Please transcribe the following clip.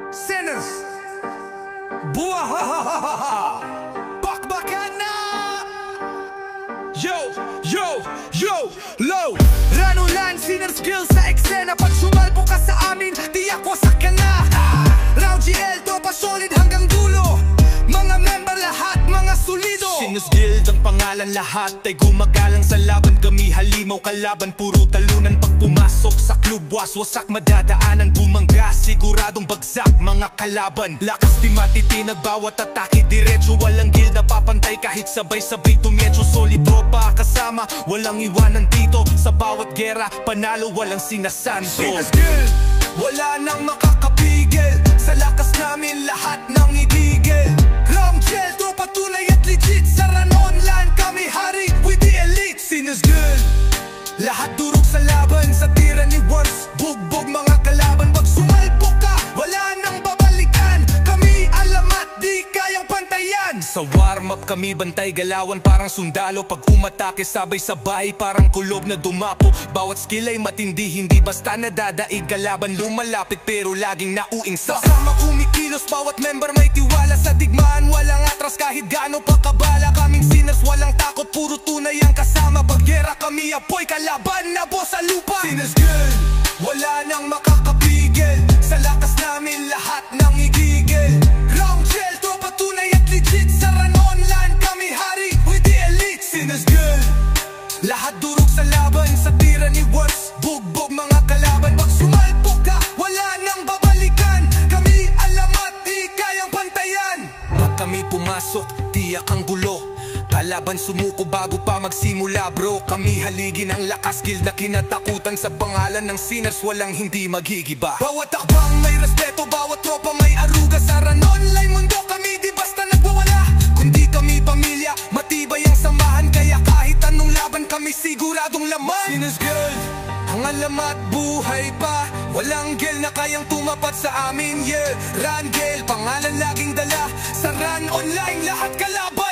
Sinners, buwahahaha, bakbakan na. Yo, yo, yo, low. Ranulan, Sinners skills sa eksena. Pag sumalpo ka sa amin, tiyak wasak ka na. Round GL, tropa solid hanggang dulo. Mga member lahat, mga solido. Sinners Guild ang pangalan, lahat ay gumagalang sa laban. Kami halimaw kalaban, puro talunan. Pag pumasok sa klub, waswasak madadaanan. Bumangga, siguradong bagsak mga kalaban. Lakas di matitinag, bawat atake diretso. Walang guild na papantay kahit sabay-sabay tumedyo. Solid tropa kasama, walang iwanan dito. Sa bawat gera, panalo walang sinasanto. Sinners Guild, wala nang makakapigil. Sa lakas namin lahat nang itigil. Round gel, tropa tunay at legit. Sa Ranulan kami hari with the elite. Sinners Guild, lahat durog sa laban. Sa tira ni Once, bugbog mga kalaban. Pag Sumalpo ka, wala nang babalikan. Kami alamat, di kayang pantayan. sa warm-up kami bantay galawan parang sundalo. Pag umatake sabay-sabay parang kulog na dumapo. Bawat skill ay matindi, hindi basta nadadaig. Kalaban lumalapit pero laging nauing sa Kasama kumikilos, bawat member may tiwala. Sa digmaan walang atras kahit gaano pa kabala. Kaming Sinners walang takot, puro tunay ang kasama. Paggera kami apoy, kalaban na boss sa lupa. Sinners Guild, wala nang makakapigil. Sa lakas namin lahat nang igigil. Round gel, tropa tunay at legit. Sa Ranulan kami hari with the elite. Sinners Guild, lahat durog sa laban. Sa tira ni Once, bugbog mga kalaban. Pag sumalpo ka, wala nang babalikan. Kami alamat, di kayang pantayan. Pag kami pumasok, tiyak ang gulo. Kalaban sumuko bago pa magsimula bro. Kami haligin ang lakas, guild na kinatakutan. Sa pangalan ng Sinners walang hindi maghigiba. Bawat takbang may respeto, bawat tropa may aruga. Sa Ranulan mundo kami di basta nagwawala. Kundi kami pamilya, matibay ang samahan. Kaya kahit anong laban kami siguradong laman. Sinners Guild, Ang alamat buhay pa, walang gel na kayang tumapat sa amin, yeah. Run gel, pangalan laging dala. Sa Ranulan lahat kalaban.